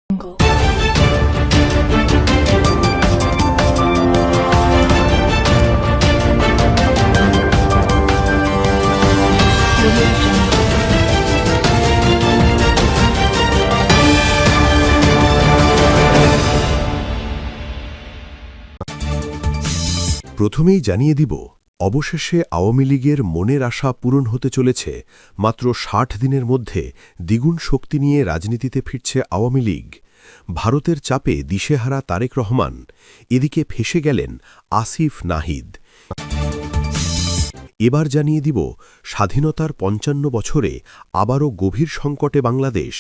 Jungle. Audio Jungle. প্রথমেই জানিয়ে দিব, অবশেষে আওয়ামী লীগের মনের আশা পূরণ হতে চলেছে। মাত্র ৬০ দিনের মধ্যে দ্বিগুণ শক্তি নিয়ে রাজনীতিতে ফিরছে আওয়ামী লীগ। ভারতের চাপে দিশেহারা তারেক রহমান, এদিকে ফেঁসে গেলেন আসিফ নাহিদ। এবার জানিয়ে দিব, স্বাধীনতার ৫৫ বছরে আবারও গভীর সংকটে বাংলাদেশ।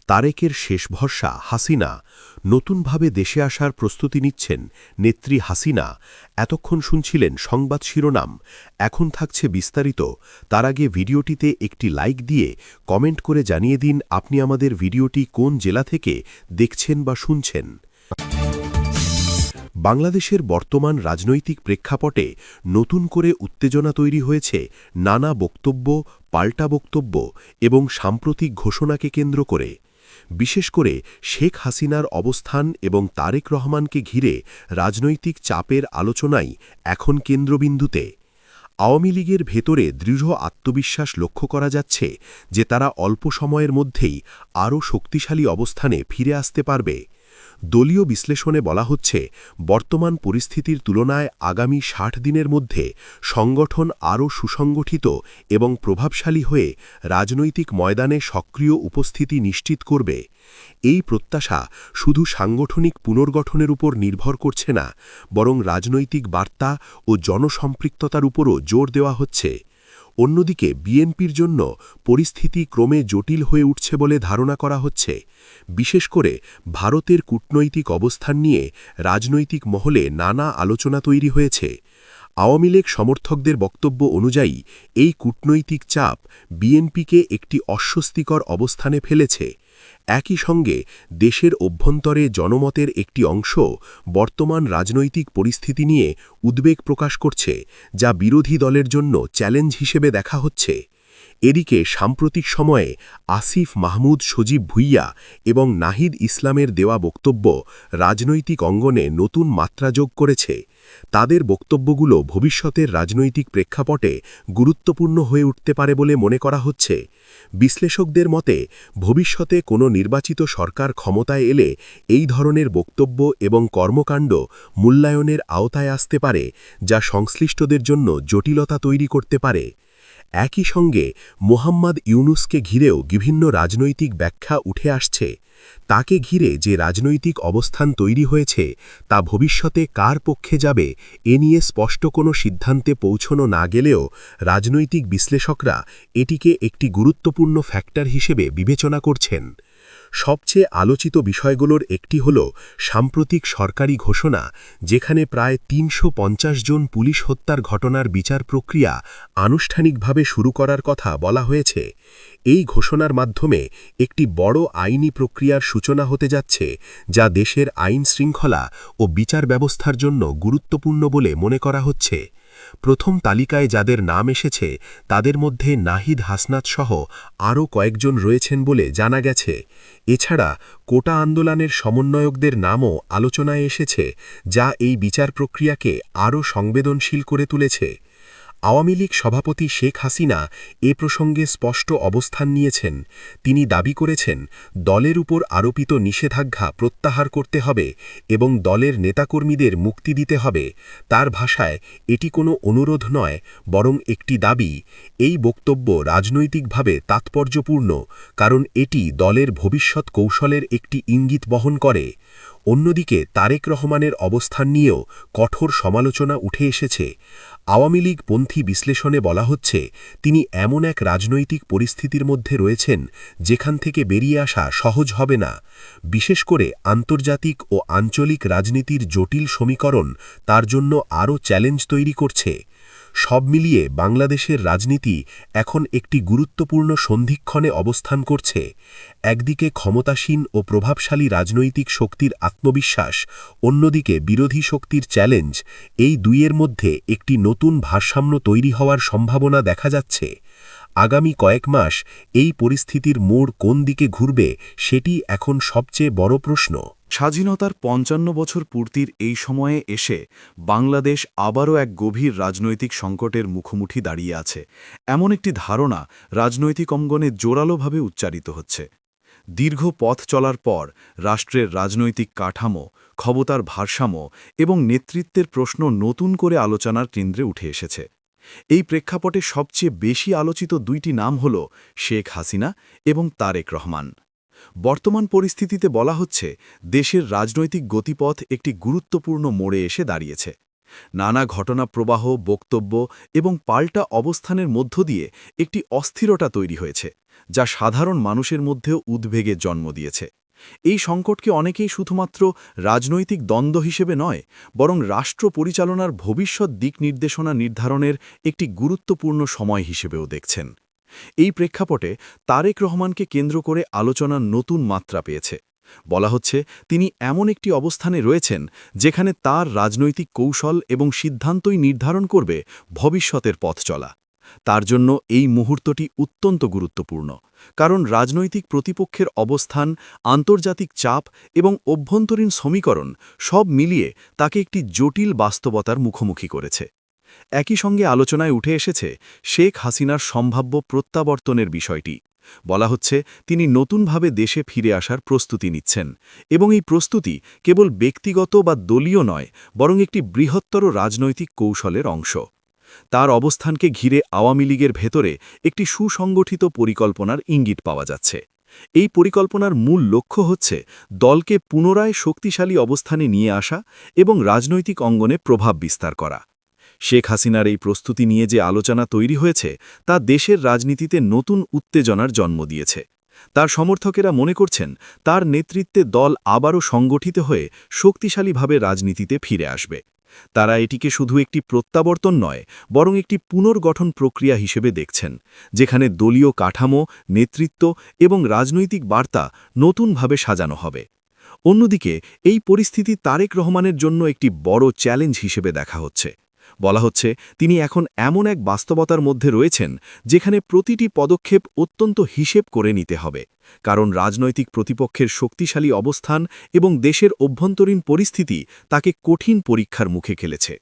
তারেকের শেষ ভরসা হাসিনা। নতুনভাবে দেশে আসার প্রস্তুতি নিচ্ছেন নেত্রী হাসিনা। এতক্ষণ শুনছিলেন সংবাদ শিরোনাম, এখন থাকছে বিস্তারিত। তার আগে ভিডিওটিতে একটি লাইক দিয়ে কমেন্ট করে জানিয়ে দিন আপনি আমাদের ভিডিওটি কোন জেলা থেকে দেখছেন বা শুনছেন। বাংলাদেশের বর্তমান রাজনৈতিক প্রেক্ষাপটে নতুন করে উত্তেজনা তৈরি হয়েছে নানা বক্তব্য, পাল্টা বক্তব্য এবং সাম্প্রতিক ঘোষণাকে কেন্দ্র করে। বিশেষ করে শেখ হাসিনার অবস্থান এবং তারেক রহমানকে ঘিরে রাজনৈতিক চাপের আলোচনাই এখন কেন্দ্রবিন্দুতে। আওয়ামী লীগের ভেতরে দৃঢ় আত্মবিশ্বাস লক্ষ্য করা যাচ্ছে যে তারা অল্প সময়ের মধ্যেই আরও শক্তিশালী অবস্থানে ফিরে আসতে পারবে। দলীয় বিশ্লেষণে বলা হচ্ছে, বর্তমান পরিস্থিতির তুলনায় আগামী ৬০ দিনের মধ্যে সংগঠন আরও সুসংগঠিত এবং প্রভাবশালী হয়ে রাজনৈতিক ময়দানে সক্রিয় উপস্থিতি নিশ্চিত করবে। এই প্রত্যাশা শুধু সাংগঠনিক পুনর্গঠনের উপর নির্ভর করছে না, বরং রাজনৈতিক বার্তা ও জনসম্পৃক্ততার উপরও জোর দেওয়া হচ্ছে। অন্যদিকে বিএনপির জন্য পরিস্থিতি ক্রমে জটিল হয়ে উঠছে বলে ধারণা করা হচ্ছে। বিশেষ করে ভারতের কূটনৈতিক অবস্থান নিয়ে রাজনৈতিক মহলে নানা আলোচনা তৈরি হয়েছে। আওয়ামী লীগ সমর্থকদের বক্তব্য অনুযায়ী এই কূটনৈতিক চাপ বিএনপিকে একটি অস্বস্তিকর অবস্থানে ফেলেছে। একই সঙ্গে দেশের অভ্যন্তরে জনমতের একটি অংশ বর্তমান রাজনৈতিক পরিস্থিতি নিয়ে উদ্বেগ প্রকাশ করছে, যা বিরোধী দলের জন্য চ্যালেঞ্জ হিসেবে দেখা হচ্ছে। এদিকে সাম্প্রতিক সময়ে আসিফ মাহমুদ, সজীব ভুইয়া এবং নাহিদ ইসলামের দেওয়া বক্তব্য রাজনৈতিক অঙ্গনে নতুন মাত্রা যোগ করেছে। তাদের বক্তব্যগুলো ভবিষ্যতের রাজনৈতিক প্রেক্ষাপটে গুরুত্বপূর্ণ হয়ে উঠতে পারে বলে মনে করা হচ্ছে। বিশ্লেষকদের মতে, ভবিষ্যতে কোনো নির্বাচিত সরকার ক্ষমতায় এলে এই ধরনের বক্তব্য এবং কর্মকাণ্ড মূল্যায়নের আওতায় আসতে পারে, যা সংশ্লিষ্টদের জন্য জটিলতা তৈরি করতে পারে। একই সঙ্গে মোহাম্মদ ইউনুসকে ঘিরেও বিভিন্ন রাজনৈতিক ব্যাখ্যা উঠে আসছে। তাকে ঘিরে যে রাজনৈতিক অবস্থান তৈরি হয়েছে তা ভবিষ্যতে কার পক্ষে যাবে এ নিয়ে স্পষ্ট কোনো সিদ্ধান্তে পৌঁছানো না গেলেও রাজনৈতিক বিশ্লেষকরা এটিকে একটি গুরুত্বপূর্ণ ফ্যাক্টর হিসেবে বিবেচনা করছেন। সবচেয়ে আলোচিত বিষয়গুলোর একটি হল সাম্প্রতিক সরকারি ঘোষণা, যেখানে প্রায় ৩৫০ জন পুলিশ হত্যার ঘটনার বিচার প্রক্রিয়া আনুষ্ঠানিকভাবে শুরু করার কথা বলা হয়েছে। এই ঘোষণার মাধ্যমে একটি বড় আইনি প্রক্রিয়ার সূচনা হতে যাচ্ছে, যা দেশের আইন শৃঙ্খলা ও বিচার ব্যবস্থার জন্য গুরুত্বপূর্ণ বলে মনে করা হচ্ছে। প্রথম তালিকায় যাদের নাম এসেছে তাদের মধ্যে নাহিদ হাসনাত সহ আরও কয়েকজন রয়েছেন বলে জানা গেছে। এছাড়া কোটা আন্দোলনের সমন্বয়কদের নামও আলোচনায় এসেছে, যা এই বিচার প্রক্রিয়াকে আরও সংবেদনশীল করে তুলেছে। আওয়ামী লীগ সভাপতি শেখ হাসিনা এ প্রসঙ্গে স্পষ্ট অবস্থান নিয়েছেন। তিনি দাবি করেছেন, দলের উপর আরোপিত নিষেধাজ্ঞা প্রত্যাহার করতে হবে এবং দলের নেতাকর্মীদের মুক্তি দিতে হবে। তার ভাষায়, এটি কোনো অনুরোধ নয়, বরং একটি দাবি। এই বক্তব্য রাজনৈতিকভাবে তাৎপর্যপূর্ণ, কারণ এটি দলের ভবিষ্যৎ কৌশলের একটি ইঙ্গিত বহন করে। অন্যদিকে তারেক রহমানের অবস্থান নিয়েও কঠোর সমালোচনা উঠে এসেছে। আওয়ামী লীগ পন্থী বিশ্লেষণে বলা হচ্ছে, তিনি এমন এক রাজনৈতিক পরিস্থিতির মধ্যে রয়েছেন যেখান থেকে বেরিয়ে আসা সহজ হবে না। বিশেষ করে আন্তর্জাতিক ও আঞ্চলিক রাজনীতির জটিল সমীকরণ তার জন্য আরও চ্যালেঞ্জ তৈরি করছে। সব মিলিয়ে বাংলাদেশের রাজনীতি এখন একটি গুরুত্বপূর্ণ সন্ধিক্ষণে অবস্থান করছে। একদিকে ক্ষমতাসীন ও প্রভাবশালী রাজনৈতিক শক্তির আত্মবিশ্বাস, অন্যদিকে বিরোধী শক্তির চ্যালেঞ্জ। এই দুইয়ের মধ্যে একটি নতুন ভারসাম্য তৈরি হওয়ার সম্ভাবনা দেখা যাচ্ছে। আগামী কয়েক মাস এই পরিস্থিতির মোড় কোন দিকে ঘুরবে সেটি এখন সবচেয়ে বড় প্রশ্ন। স্বাধীনতার ৫৫ বছর পূর্তির এই সময়ে এসে বাংলাদেশ আবারও এক গভীর রাজনৈতিক সংকটের মুখোমুখি দাঁড়িয়ে আছে, এমন একটি ধারণা রাজনৈতিক অঙ্গনে জোরালোভাবে উচ্চারিত হচ্ছে। দীর্ঘ পথ চলার পর রাষ্ট্রের রাজনৈতিক কাঠামো, ক্ষমতার ভারসাম্য এবং নেতৃত্বের প্রশ্ন নতুন করে আলোচনার কেন্দ্রে উঠে এসেছে। এই প্রেক্ষাপটে সবচেয়ে বেশি আলোচিত দুইটি নাম হল শেখ হাসিনা এবং তারেক রহমান। বর্তমান পরিস্থিতিতে বলা হচ্ছে দেশের রাজনৈতিক গতিপথ একটি গুরুত্বপূর্ণ মোড়ে এসে দাঁড়িয়েছে। নানা ঘটনা প্রবাহ, বক্তব্য এবং পাল্টা অবস্থানের মধ্য দিয়ে একটি অস্থিরতা তৈরি হয়েছে, যা সাধারণ মানুষের মধ্যেও উদ্বেগের জন্ম দিয়েছে। এই সংকটকে অনেকেই শুধুমাত্র রাজনৈতিক দ্বন্দ্ব হিসেবে নয়, বরং রাষ্ট্র পরিচালনার ভবিষ্যৎ দিক নির্দেশনা নির্ধারণের একটি গুরুত্বপূর্ণ সময় হিসেবেও দেখছেন। এই প্রেক্ষাপটে তারেক রহমানকে কেন্দ্র করে আলোচনার নতুন মাত্রা পেয়েছে। বলা হচ্ছে তিনি এমন একটি অবস্থানে রয়েছেন যেখানে তার রাজনৈতিক কৌশল এবং সিদ্ধান্তই নির্ধারণ করবে ভবিষ্যতের পথ চলা। তার জন্য এই মুহূর্তটি অত্যন্ত গুরুত্বপূর্ণ, কারণ রাজনৈতিক প্রতিপক্ষের অবস্থান, আন্তর্জাতিক চাপ এবং অভ্যন্তরীণ সমীকরণ সব মিলিয়ে তাকে একটি জটিল বাস্তবতার মুখোমুখি করেছে। একই সঙ্গে আলোচনায় উঠে এসেছে শেখ হাসিনার সম্ভাব্য প্রত্যাবর্তনের বিষয়টি। বলা হচ্ছে তিনি নতুনভাবে দেশে ফিরে আসার প্রস্তুতি নিচ্ছেন, এবং এই প্রস্তুতি কেবল ব্যক্তিগত বা দলীয় নয়, বরং একটি বৃহত্তর রাজনৈতিক কৌশলের অংশ। তার অবস্থানকে ঘিরে আওয়ামী লীগের ভেতরে একটি সুসংগঠিত পরিকল্পনার ইঙ্গিত পাওয়া যাচ্ছে। এই পরিকল্পনার মূল লক্ষ্য হচ্ছে দলকে পুনরায় শক্তিশালী অবস্থানে নিয়ে আসা এবং রাজনৈতিক অঙ্গনে প্রভাব বিস্তার করা। শেখ হাসিনার এই প্রস্তুতি নিয়ে যে আলোচনা তৈরি হয়েছে তা দেশের রাজনীতিতে নতুন উত্তেজনার জন্ম দিয়েছে। তার সমর্থকেরা মনে করছেন তার নেতৃত্বে দল আবারও সংগঠিত হয়ে শক্তিশালীভাবে রাজনীতিতে ফিরে আসবে। তারা এটিকে শুধু একটি প্রত্যাবর্তন নয়, বরং একটি পুনর্গঠন প্রক্রিয়া হিসেবে দেখছেন, যেখানে দলীয় কাঠামো, নেতৃত্ব এবং রাজনৈতিক বার্তা নতুনভাবে সাজানো হবে। অন্যদিকে এই পরিস্থিতি তারেক রহমানের জন্য একটি বড় চ্যালেঞ্জ হিসেবে দেখা হচ্ছে। বলা হচ্ছে তিনি এখন এমন এক বাস্তবতার মধ্যে রয়েছেন যেখানে প্রতিটি পদক্ষেপ অত্যন্ত হিসেব করে নিতে হবে, কারণ রাজনৈতিক প্রতিপক্ষের শক্তিশালী অবস্থান এবং দেশের অভ্যন্তরীণ পরিস্থিতি তাকে কঠিন পরীক্ষার মুখে ফেলেছে।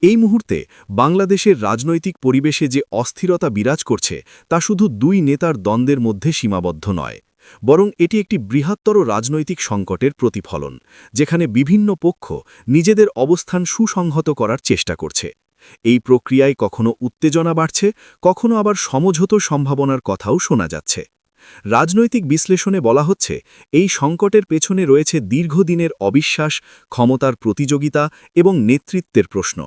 এই মুহূর্তে বাংলাদেশের রাজনৈতিক পরিবেশে যে অস্থিরতা বিরাজ করছে তা শুধু দুই নেতার দ্বন্দ্বের মধ্যে সীমাবদ্ধ নয়, বরং এটি একটি বৃহত্তর রাজনৈতিক সংকটের প্রতিফলন, যেখানে বিভিন্ন পক্ষ নিজেদের অবস্থান সুসংহত করার চেষ্টা করছে। এই প্রক্রিয়ায় কখনো উত্তেজনা বাড়ছে, কখনো আবার সমঝোতার সম্ভাবনার কথাও শোনা যাচ্ছে। রাজনৈতিক বিশ্লেষণে বলা হচ্ছে এই সংকটের পেছনে রয়েছে দীর্ঘদিনের অবিশ্বাস, ক্ষমতার প্রতিযোগিতা এবং নেতৃত্বের প্রশ্ন।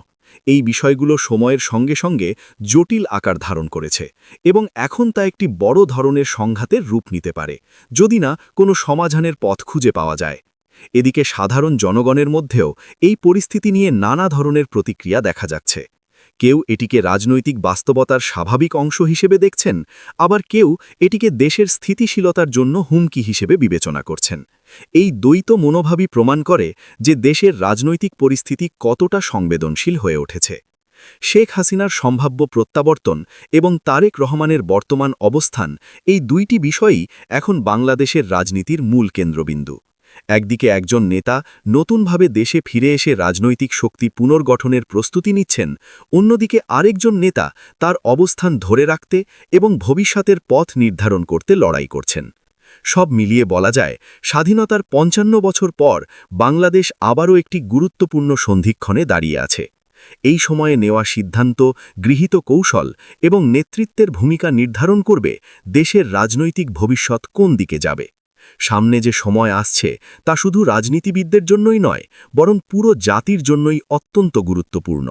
এই বিষয়গুলো সময়ের সঙ্গে সঙ্গে জটিল আকার ধারণ করেছে, এবং এখন তা একটি বড় ধরনের সংঘাতের রূপ নিতে পারে, যদি না কোনো সমাধানের পথ খুঁজে পাওয়া যায়। এদিকে সাধারণ জনগণের মধ্যেও এই পরিস্থিতি নিয়ে নানা ধরনের প্রতিক্রিয়া দেখা যাচ্ছে। কেউ এটিকে রাজনৈতিক বাস্তবতার স্বাভাবিক অংশ হিসেবে দেখছেন, আবার কেউ এটিকে দেশের স্থিতিশীলতার জন্য হুমকি হিসেবে বিবেচনা করছেন। এই দ্বৈত মনোভাবই প্রমাণ করে যে দেশের রাজনৈতিক পরিস্থিতি কতটা সংবেদনশীল হয়ে উঠেছে। শেখ হাসিনার সম্ভাব্য প্রত্যাবর্তন এবং তারেক রহমানের বর্তমান অবস্থান, এই দুইটি বিষয়ই এখন বাংলাদেশের রাজনীতির মূল কেন্দ্রবিন্দু। একদিকে একজন নেতা নতুনভাবে দেশে ফিরে এসে রাজনৈতিক শক্তি পুনর্গঠনের প্রস্তুতি নিচ্ছেন, অন্যদিকে আরেকজন নেতা তার অবস্থান ধরে রাখতে এবং ভবিষ্যতের পথ নির্ধারণ করতে লড়াই করছেন। সব মিলিয়ে বলা যায় স্বাধীনতার ৫৫ বছর পর বাংলাদেশ আবারও একটি গুরুত্বপূর্ণ সন্ধিক্ষণে দাঁড়িয়ে আছে। এই সময়ে নেওয়া সিদ্ধান্ত, গৃহীত কৌশল এবং নেতৃত্বের ভূমিকা নির্ধারণ করবে দেশের রাজনৈতিক ভবিষ্যৎ কোন দিকে যাবে। সামনে যে সময় আসছে তা শুধু রাজনীতিবিদদের জন্যই নয়, বরং পুরো জাতির জন্যই অত্যন্ত গুরুত্বপূর্ণ।